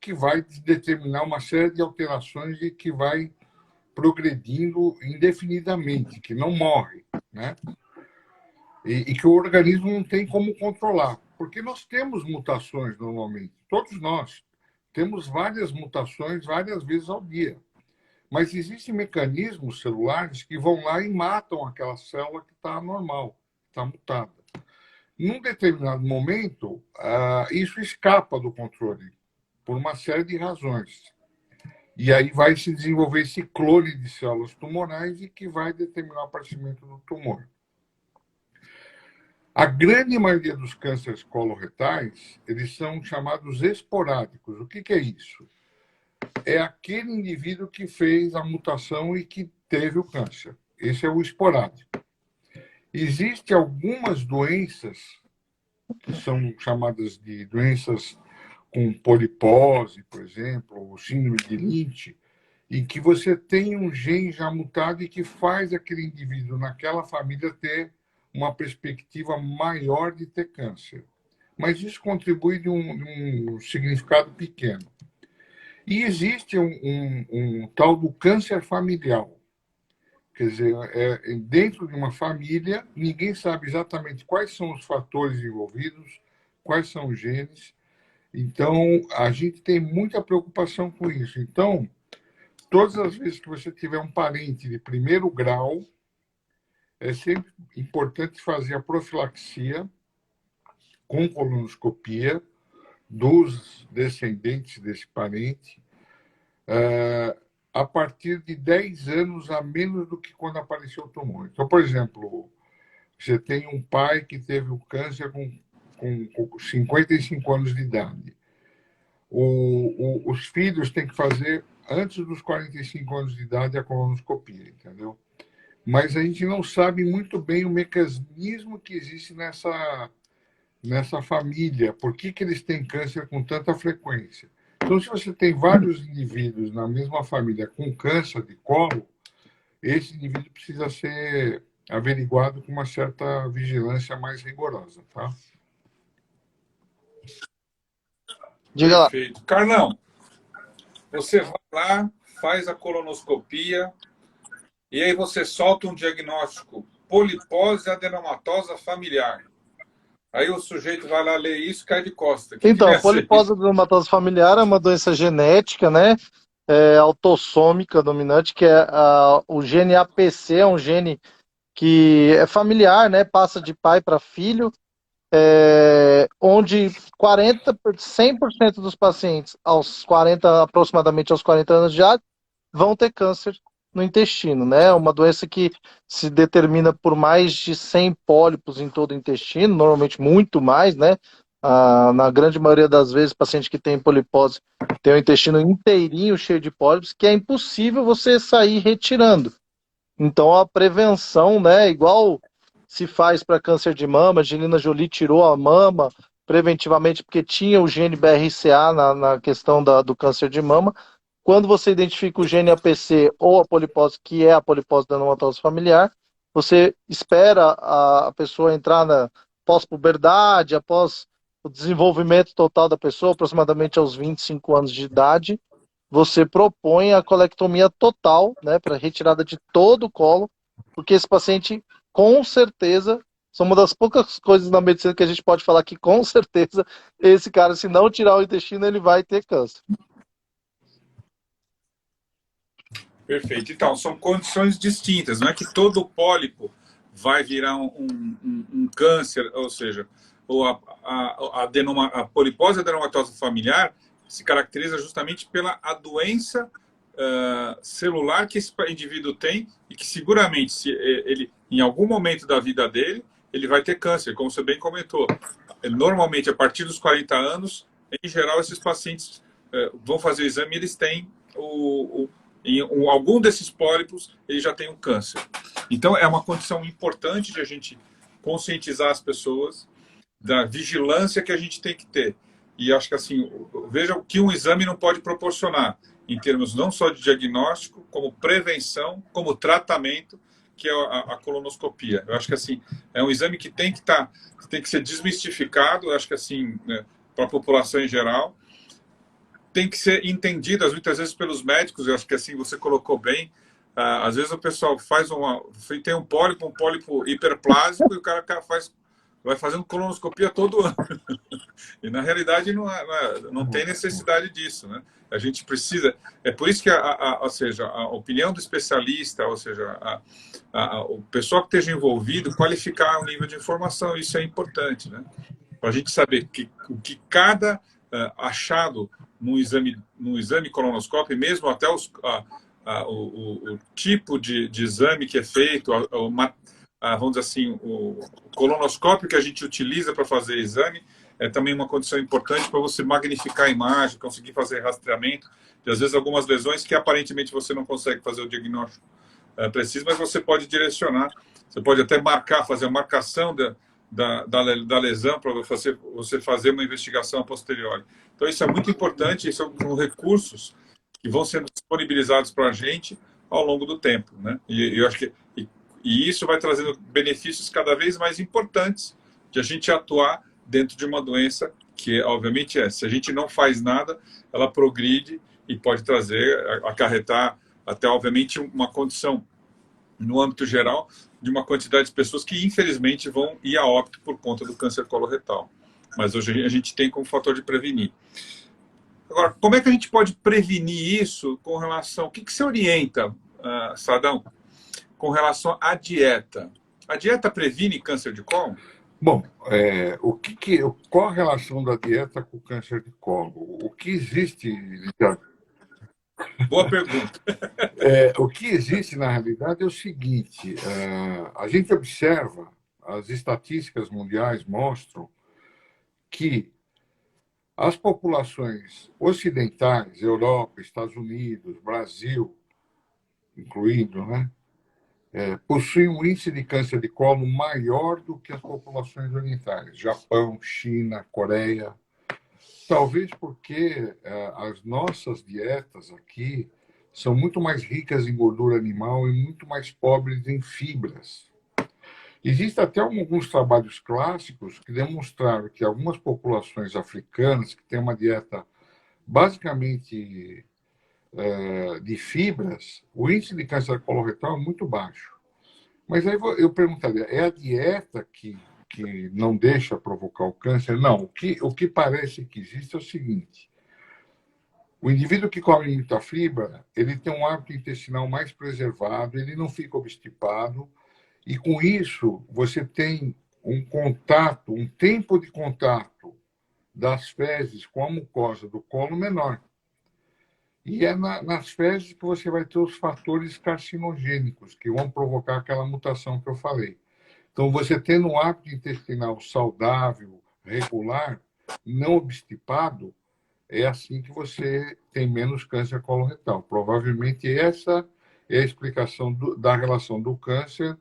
que vai determinar uma série de alterações e que vai progredindo indefinidamente, que não morre, né? E que o organismo não tem como controlar, porque nós temos mutações normalmente, todos nós temos várias mutações várias vezes ao dia. Mas existem mecanismos celulares que vão lá e matam aquela célula que está anormal, está mutada. Num determinado momento, isso escapa do controle, por uma série de razões. E aí vai se desenvolver esse clone de células tumorais e que vai determinar o aparecimento do tumor. A grande maioria dos cânceres coloretais, eles são chamados esporádicos. O que é isso? É aquele indivíduo que fez a mutação e que teve o câncer. Esse é o esporádico. Existem algumas doenças, que são chamadas de doenças com polipose, por exemplo, ou síndrome de Lynch, em que você tem um gene já mutado e que faz aquele indivíduo naquela família ter uma perspectiva maior de ter câncer. Mas isso contribui de um significado pequeno. E existe um tal do câncer familiar. Quer dizer, dentro de uma família, ninguém sabe exatamente quais são os fatores envolvidos, quais são os genes. Então, a gente tem muita preocupação com isso. Então, todas as vezes que você tiver um parente de primeiro grau, é sempre importante fazer a profilaxia com colonoscopia dos descendentes desse parente, a partir de 10 anos a menos do que quando apareceu o tumor. Então, por exemplo, você tem um pai que teve o câncer com 55 anos de idade. Os filhos têm que fazer, antes dos 45 anos de idade, a colonoscopia, entendeu? Mas a gente não sabe muito bem o mecanismo que existe nessa família. Por que eles têm câncer com tanta frequência? Então, se você tem vários indivíduos na mesma família com câncer de colo, esse indivíduo precisa ser averiguado com uma certa vigilância mais rigorosa, tá? Diga lá. Perfeito. Carlão, você vai lá, faz a colonoscopia, e aí você solta um diagnóstico: polipose adenomatosa familiar. Aí o sujeito vai lá ler isso e cai de costas. Então, polipose adenomatosa familiar é uma doença genética, né? Autossômica dominante, que é o gene APC, é um gene que é familiar, né? Passa de pai para filho, onde 100% dos pacientes aproximadamente aos 40 anos de idade, vão ter câncer no intestino, né? Uma doença que se determina por mais de 100 pólipos em todo o intestino, normalmente muito mais, né? Na grande maioria das vezes, paciente que tem polipose tem o intestino inteirinho cheio de pólipos, que é impossível você sair retirando. Então a prevenção, né? Igual se faz para câncer de mama, Angelina Jolie tirou a mama preventivamente porque tinha o gene BRCA na questão do câncer de mama. Quando você identifica o gene APC ou a polipose, que é a polipose adenomatosa familiar, você espera a pessoa entrar na pós-puberdade, após o desenvolvimento total da pessoa, aproximadamente aos 25 anos de idade, você propõe a colectomia total, né, para retirada de todo o colo, porque esse paciente, com certeza, são uma das poucas coisas na medicina que a gente pode falar que, com certeza, esse cara, se não tirar o intestino, ele vai ter câncer. Perfeito. Então, são condições distintas. Não é que todo pólipo vai virar um câncer, ou seja, a polipose adenomatosa familiar se caracteriza justamente pela doença celular que esse indivíduo tem e que seguramente, se ele, em algum momento da vida dele, ele vai ter câncer, como você bem comentou. Normalmente, a partir dos 40 anos, em geral, esses pacientes vão fazer o exame e eles têm algum desses pólipos, ele já tem um câncer. Então, é uma condição importante de a gente conscientizar as pessoas da vigilância que a gente tem que ter. E acho que, assim, veja o que um exame não pode proporcionar, em termos não só de diagnóstico, como prevenção, como tratamento, que é a colonoscopia. Eu acho que, assim, é um exame que tem que ser desmistificado, eu acho que, assim, né, para a população em geral, tem que ser entendidas muitas vezes pelos médicos. Eu acho que, assim, você colocou bem. Às vezes o pessoal tem um pólipo hiperplásico, e o cara vai fazendo colonoscopia todo ano. E na realidade não tem necessidade disso, né? A gente precisa. É por isso que ou seja, a opinião do especialista, ou seja, o pessoal que esteja envolvido, qualificar o nível de informação, isso é importante, né? Para a gente saber o que cada achado no exame colonoscópio, mesmo até o tipo de exame que é feito, vamos dizer assim, o colonoscópio que a gente utiliza para fazer exame, é também uma condição importante para você magnificar a imagem, conseguir fazer rastreamento de, às vezes, algumas lesões que aparentemente você não consegue fazer o diagnóstico preciso, mas você pode direcionar, você pode até fazer a marcação da lesão para você fazer uma investigação a posteriori. Então, isso é muito importante, isso são recursos que vão sendo disponibilizados para a gente ao longo do tempo, né? E eu acho que E isso vai trazendo benefícios cada vez mais importantes de a gente atuar dentro de uma doença que, obviamente, se a gente não faz nada, ela progride e pode trazer, acarretar até, obviamente, uma condição, no âmbito geral, de uma quantidade de pessoas que, infelizmente, vão ir a óbito por conta do câncer coloretal. Mas hoje a gente tem como fator de prevenir. Agora, como é que a gente pode prevenir isso com relação... O que você orienta, Sadão, com relação à dieta? A dieta previne câncer de colo? Bom, qual a relação da dieta com o câncer de colo? O que existe... Boa pergunta. O que existe, na realidade, é o seguinte. A gente observa, as estatísticas mundiais mostram que as populações ocidentais, Europa, Estados Unidos, Brasil, incluindo, né, possuem um índice de câncer de colo maior do que as populações orientais, Japão, China, Coreia. Talvez porque as nossas dietas aqui são muito mais ricas em gordura animal e muito mais pobres em fibras. Existem até alguns trabalhos clássicos que demonstraram que algumas populações africanas que têm uma dieta basicamente de fibras, o índice de câncer coloretal é muito baixo. Mas aí eu perguntaria, é a dieta que não deixa provocar o câncer? Não, o que parece que existe é o seguinte: o indivíduo que come muita fibra, ele tem um hábito intestinal mais preservado, ele não fica obstipado, e com isso você tem um tempo de contato das fezes com a mucosa do colo menor. E é nas fezes que você vai ter os fatores carcinogênicos, que vão provocar aquela mutação que eu falei. Então, você tendo um hábito intestinal saudável, regular, não obstipado, é assim que você tem menos câncer coloretal. Provavelmente essa é a explicação da relação do câncer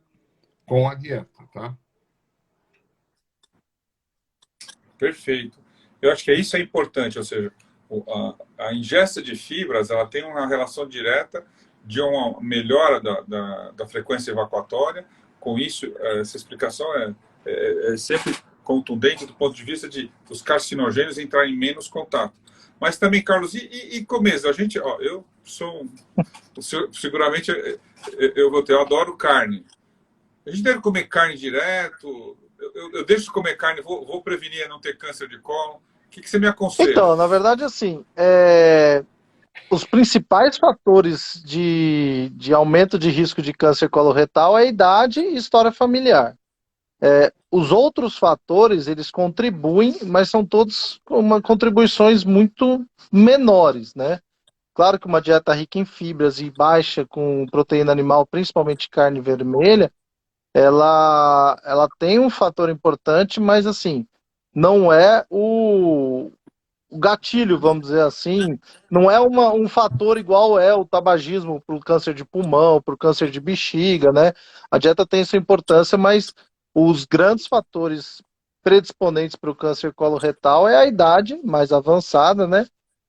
com a dieta, tá? Perfeito. Eu acho que isso é importante, ou seja, a ingesta de fibras, ela tem uma relação direta de uma melhora da frequência evacuatória. Com isso, essa explicação é sempre contundente do ponto de vista de os carcinogênios entrarem em menos contato. Mas também, Carlos, e comer? A gente, eu sou, seguramente, eu adoro carne. A gente deve comer carne direto? Eu deixo de comer carne, vou prevenir a não ter câncer de colo? O que você me aconselha? Então, na verdade, assim, os principais fatores de aumento de risco de câncer coloretal é a idade e história familiar. Os outros fatores, eles contribuem, mas são todos contribuições muito menores, né? Claro que uma dieta rica em fibras e baixa com proteína animal, principalmente carne vermelha, ela tem um fator importante, mas assim, não é o gatilho, vamos dizer assim, não é um fator igual é o tabagismo para o câncer de pulmão, para o câncer de bexiga, né? A dieta tem sua importância, mas os grandes fatores predisponentes para o câncer coloretal é a idade mais avançada, né?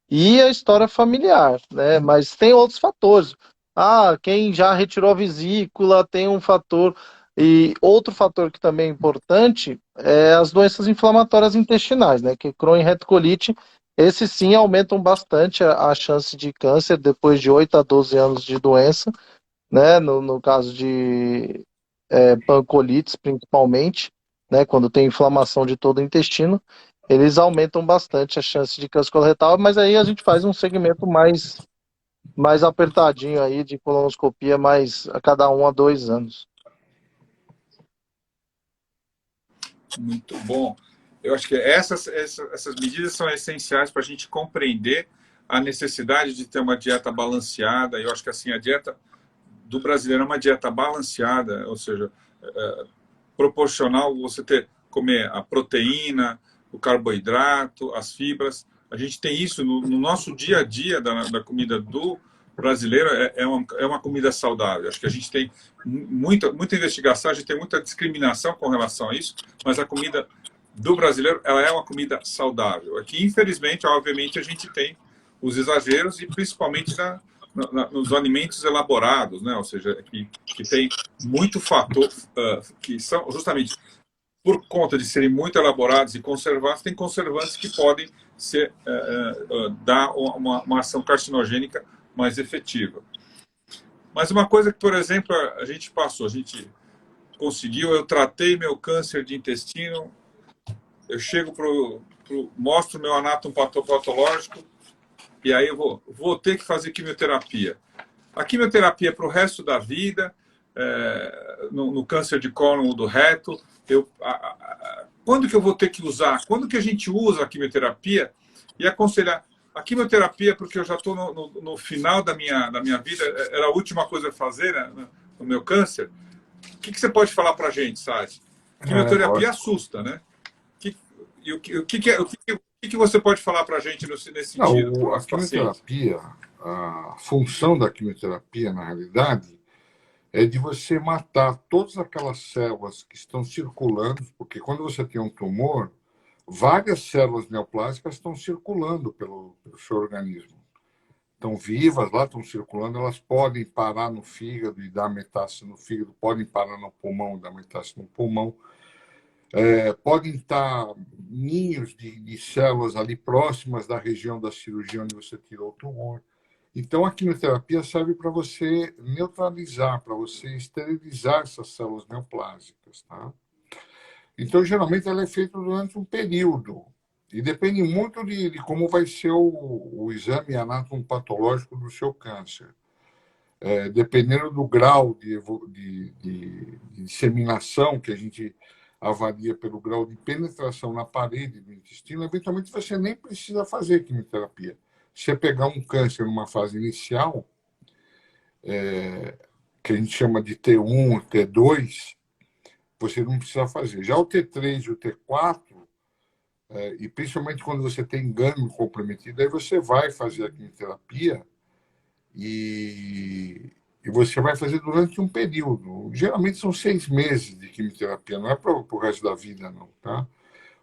E a história familiar, né? Mas tem outros fatores. Quem já retirou a vesícula tem um fator. E outro fator que também é importante é as doenças inflamatórias intestinais, né? Que Crohn e retocolite, esses sim aumentam bastante a chance de câncer depois de 8 a 12 anos de doença, né? No caso de pancolites, principalmente, né? Quando tem inflamação de todo o intestino, eles aumentam bastante a chance de câncer coloretal, mas aí a gente faz um segmento mais apertadinho aí de colonoscopia, mais a cada 1 a 2 anos. Muito bom. Eu acho que essas medidas são essenciais para a gente compreender a necessidade de ter uma dieta balanceada. Eu acho que assim, a dieta do brasileiro é uma dieta balanceada, ou seja, proporcional você comer a proteína, o carboidrato, as fibras. A gente tem isso no nosso dia a dia da comida do brasileiro, é uma comida saudável. Acho que a gente tem muita investigação, a gente tem muita discriminação com relação a isso, mas a comida do brasileiro, ela é uma comida saudável. Aqui, infelizmente, obviamente, a gente tem os exageros e principalmente nos alimentos elaborados, né? Ou seja, que tem muito fator, que são justamente por conta de serem muito elaborados e conservados, tem conservantes que podem dar uma ação carcinogênica mais efetiva. Mas uma coisa que, por exemplo, a gente conseguiu, eu tratei meu câncer de intestino, eu chego mostro meu anátomo patológico, e aí eu vou ter que fazer quimioterapia. A quimioterapia para o resto da vida, no câncer de cólon ou do reto, quando que eu vou ter que usar? Quando que a gente usa a quimioterapia? E aconselhar a quimioterapia, porque eu já estou no final da minha vida, era a última coisa a fazer, né, no meu câncer. O que você pode falar para a gente, Sade? Quimioterapia assusta, né? O que você pode falar para a gente nesse sentido? Não, a quimioterapia, a função da quimioterapia, na realidade, é de você matar todas aquelas células que estão circulando, porque quando você tem um tumor, várias células neoplásicas estão circulando pelo seu organismo. Estão vivas lá, estão circulando, elas podem parar no fígado e dar metástase no fígado, podem parar no pulmão e dar metástase no pulmão. Podem estar ninhos de células ali próximas da região da cirurgia onde você tirou o tumor. Então, a quimioterapia serve para você neutralizar, para você esterilizar essas células neoplásicas. Tá? Então, geralmente, ela é feita durante um período. E depende muito de como vai ser o exame anatomopatológico do seu câncer. Dependendo do grau de disseminação que a gente avalia pelo grau de penetração na parede do intestino, eventualmente você nem precisa fazer quimioterapia. Se você pegar um câncer numa fase inicial, que a gente chama de T1, T2, você não precisa fazer. Já o T3 e o T4, e principalmente quando você tem gânglio comprometido, aí você vai fazer a quimioterapia e você vai fazer durante um período. Geralmente são 6 meses de quimioterapia, não é para o resto da vida, não. Tá?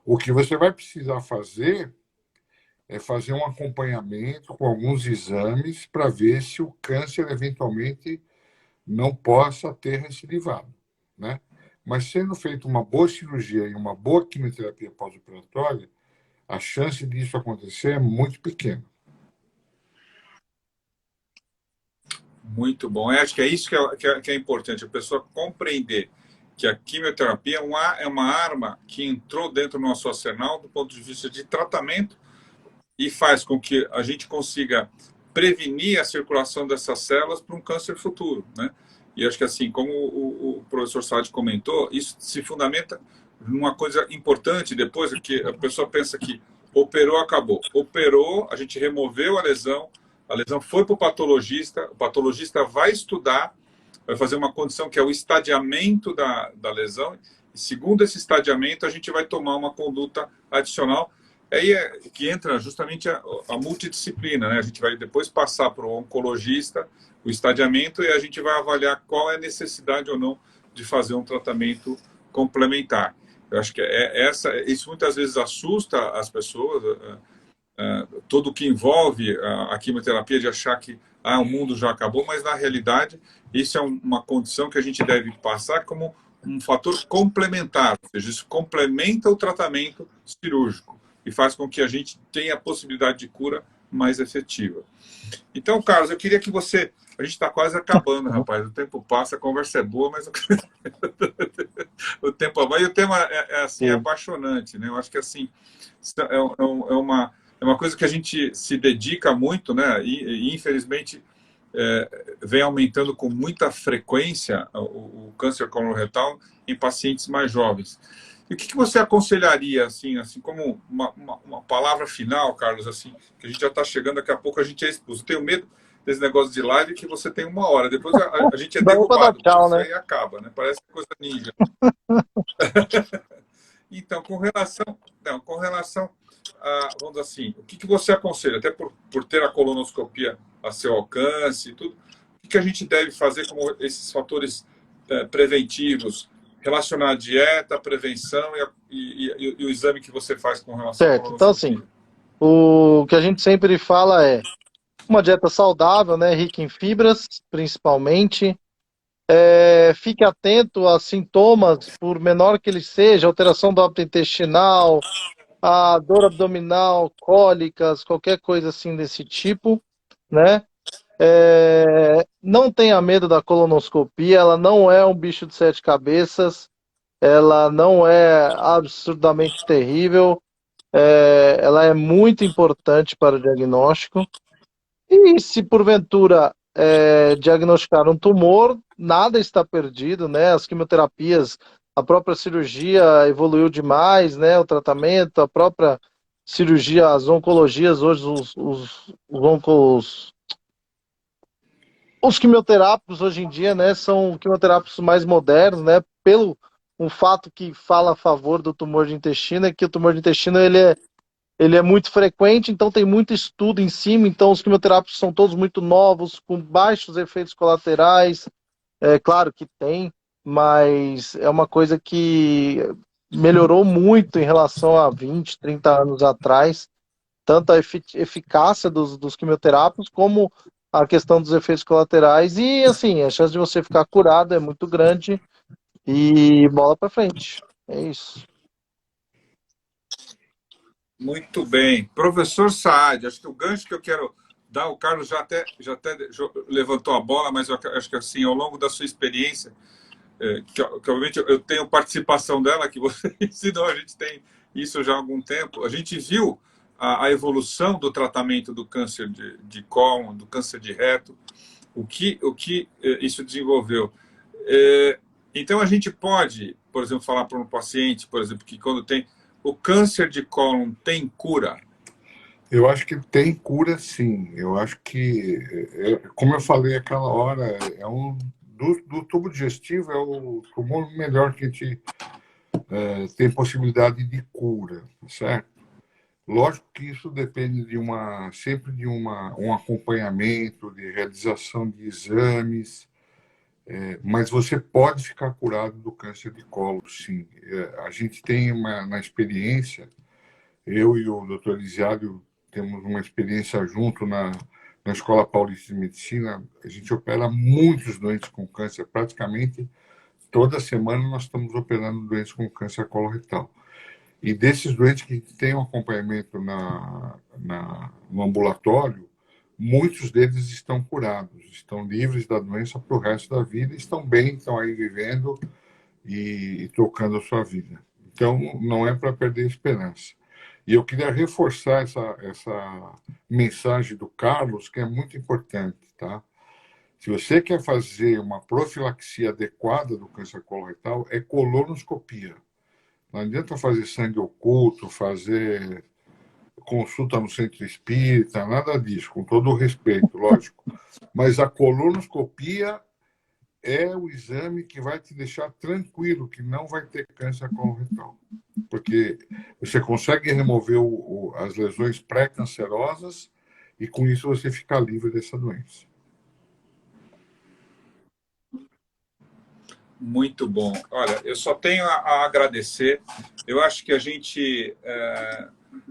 O que você vai precisar fazer é fazer um acompanhamento com alguns exames para ver se o câncer eventualmente não possa ter recidivado. Né? Mas sendo feita uma boa cirurgia e uma boa quimioterapia pós-operatória, a chance disso acontecer é muito pequena. Muito bom. Eu acho que é isso que é importante, a pessoa compreender que a quimioterapia é uma arma que entrou dentro do nosso arsenal do ponto de vista de tratamento e faz com que a gente consiga prevenir a circulação dessas células para um câncer futuro. Né? E acho que, assim, como o professor Sade comentou, isso se fundamenta numa coisa importante depois, que a pessoa pensa que operou, acabou. Operou, a gente removeu a lesão foi para o patologista vai estudar, vai fazer uma condição que é o estadiamento da lesão, e segundo esse estadiamento a gente vai tomar uma conduta adicional, aí que entra justamente a multidisciplina, né? A gente vai depois passar para o oncologista o estadiamento e a gente vai avaliar qual é a necessidade ou não de fazer um tratamento complementar. Eu acho que isso muitas vezes assusta as pessoas, tudo que envolve a quimioterapia, de achar que o mundo já acabou, mas na realidade isso é uma condição que a gente deve passar como um fator complementar, ou seja, isso complementa o tratamento cirúrgico e faz com que a gente tenha a possibilidade de cura mais efetiva. Então, Carlos, eu queria que você... A gente está quase acabando, rapaz. O tempo passa, a conversa é boa, mas o tempo vai. E o tema é apaixonante, né? Eu acho que assim é uma coisa que a gente se dedica muito, né? E infelizmente vem aumentando com muita frequência o câncer coloretal em pacientes mais jovens. E o que você aconselharia, assim como uma palavra final, Carlos, assim, que a gente já está chegando, daqui a pouco a gente é expulso. Eu tenho medo desse negócio de live que você tem 1 hora, depois a gente é derrubado, tchau, né? Aí acaba, né? Parece coisa ninja. Então, com relação a, vamos dizer assim, o que você aconselha, até por ter a colonoscopia a seu alcance e tudo, o que a gente deve fazer como esses fatores preventivos, relacionar a dieta, a prevenção e o exame que você faz com relação à colonoscopia? Então, assim, o que a gente sempre fala é uma dieta saudável, né, rica em fibras, principalmente. Fique atento a sintomas, por menor que ele seja, alteração do hábito intestinal, a dor abdominal, cólicas, qualquer coisa assim desse tipo, né? Não tenha medo da colonoscopia, ela não é um bicho de sete cabeças, ela não é absurdamente terrível, ela é muito importante para o diagnóstico. E se porventura diagnosticar um tumor, nada está perdido, né? As quimioterapias, a própria cirurgia evoluiu demais, né? O tratamento, a própria cirurgia, as oncologias, hoje os quimioterápicos hoje em dia, né, são quimioterápicos mais modernos, né? Pelo um fato que fala a favor do tumor de intestino é que o tumor de intestino ele é muito frequente, então tem muito estudo em cima, então os quimioterápicos são todos muito novos, com baixos efeitos colaterais, claro que tem, mas é uma coisa que melhorou muito em relação a 20, 30 anos atrás, tanto a eficácia dos quimioterápicos, como a questão dos efeitos colaterais, e assim, a chance de você ficar curado é muito grande, e bola para frente, é isso. Muito bem. Professor Saad, acho que o gancho que eu quero dar, o Carlos já até levantou a bola, mas eu acho que assim, ao longo da sua experiência, que obviamente eu tenho participação dela, que você ensinou, a gente tem isso já há algum tempo, a gente viu a evolução do tratamento do câncer de cólon, do câncer de reto, o que isso desenvolveu. Então, a gente pode, por exemplo, falar para um paciente, por exemplo, que quando tem o câncer de cólon tem cura? Eu acho que tem cura, sim. Eu acho que, como eu falei aquela hora, do tubo digestivo é o tumor melhor que a gente tem possibilidade de cura, certo? Lógico que isso depende sempre de um acompanhamento, de realização de exames, mas você pode ficar curado do câncer de colo, sim. A gente tem na experiência, eu e o Dr. Elisiário temos uma experiência junto na Escola Paulista de Medicina. A gente opera muitos doentes com câncer, praticamente toda semana nós estamos operando doentes com câncer coloretal. E desses doentes que têm um acompanhamento no ambulatório, muitos deles estão curados, estão livres da doença para o resto da vida, estão bem, estão aí vivendo e tocando a sua vida. Então, não é para perder a esperança. E eu queria reforçar essa mensagem do Carlos, que é muito importante, tá? Se você quer fazer uma profilaxia adequada do câncer coloretal, é colonoscopia. Não adianta fazer sangue oculto, fazer consulta no centro espírita, nada disso, com todo o respeito, lógico. Mas a colonoscopia é o exame que vai te deixar tranquilo que não vai ter câncer coloretal. Porque você consegue remover as lesões pré-cancerosas e com isso você fica livre dessa doença. Muito bom. Olha, eu só tenho a agradecer. Eu acho que a gente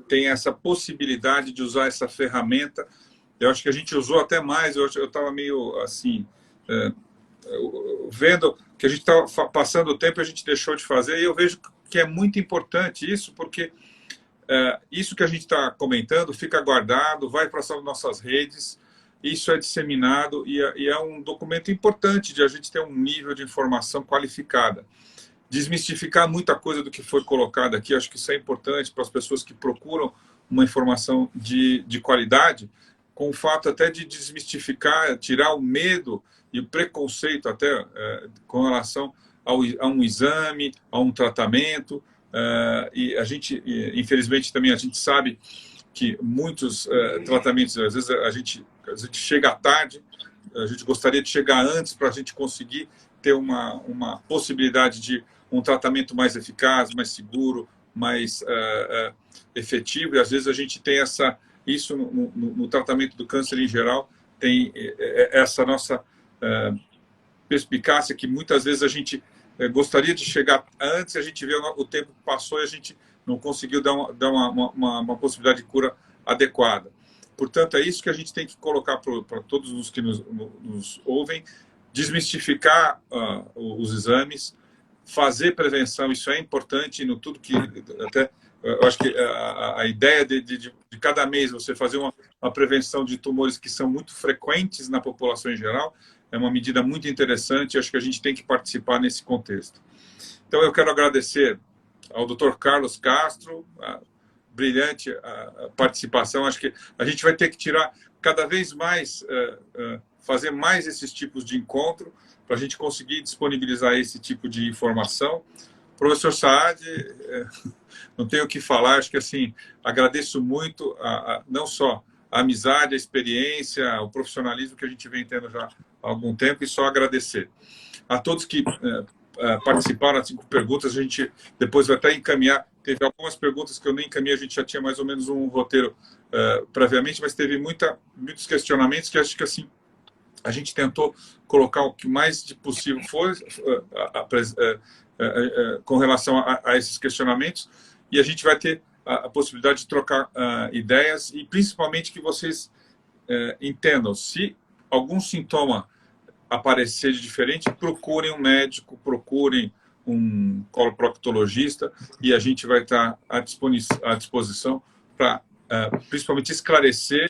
tem essa possibilidade de usar essa ferramenta. Eu acho que a gente usou até mais. Eu estava meio assim, vendo que a gente estava passando o tempo e a gente deixou de fazer. E eu vejo que é muito importante isso, porque isso que a gente está comentando fica guardado, vai para as nossas redes. Isso é disseminado e é um documento importante de a gente ter um nível de informação qualificada. Desmistificar muita coisa do que foi colocado aqui, acho que isso é importante para as pessoas que procuram uma informação de qualidade, com o fato até de desmistificar, tirar o medo e o preconceito até com relação a um exame, a um tratamento. E a gente, infelizmente, também a gente sabe que muitos tratamentos, às vezes a gente chega tarde, a gente gostaria de chegar antes para a gente conseguir ter uma possibilidade de um tratamento mais eficaz, mais seguro, mais efetivo, e às vezes a gente tem isso no tratamento do câncer em geral, tem essa nossa perspicácia que muitas vezes a gente gostaria de chegar antes, a gente vê o tempo que passou e a gente não conseguiu dar uma possibilidade de cura adequada. Portanto, é isso que a gente tem que colocar para todos os que nos ouvem, desmistificar os exames, fazer prevenção, isso é importante no tudo que... Até, eu acho que a ideia de cada mês você fazer uma prevenção de tumores que são muito frequentes na população em geral é uma medida muito interessante, e acho que a gente tem que participar nesse contexto. Então, eu quero agradecer ao Dr. Carlos Castro, a brilhante participação. Acho que a gente vai ter que tirar cada vez mais, fazer mais esses tipos de encontro, para a gente conseguir disponibilizar esse tipo de informação. Professor Saad, não tenho o que falar, acho que assim, agradeço muito não só a amizade, a experiência, o profissionalismo que a gente vem tendo já há algum tempo, e só agradecer. A todos que participaram, as 5 perguntas, a gente depois vai até encaminhar. Teve algumas perguntas que eu nem encaminhei, a gente já tinha mais ou menos um roteiro previamente, mas teve muitos questionamentos que acho que assim, a gente tentou colocar o que mais de possível foi com relação a esses questionamentos, e a gente vai ter a possibilidade de trocar ideias, e principalmente que vocês entendam, se algum sintoma aparecer de diferente, procurem um médico, procurem um coloproctologista, e a gente vai estar à disposição para principalmente esclarecer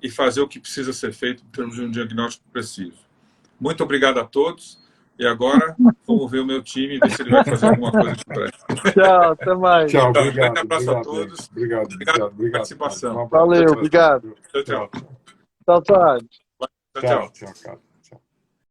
e fazer o que precisa ser feito em termos de um diagnóstico preciso. Muito obrigado a todos. E agora, vamos ver o meu time, ver se ele vai fazer alguma coisa aqui para ele. Tchau, até mais. Tchau, Então, obrigado. Um abraço a todos. Obrigado pela participação. Valeu, obrigado. Tchau, tchau. Tchau, tchau. Tchau, tchau. Tchau, cara.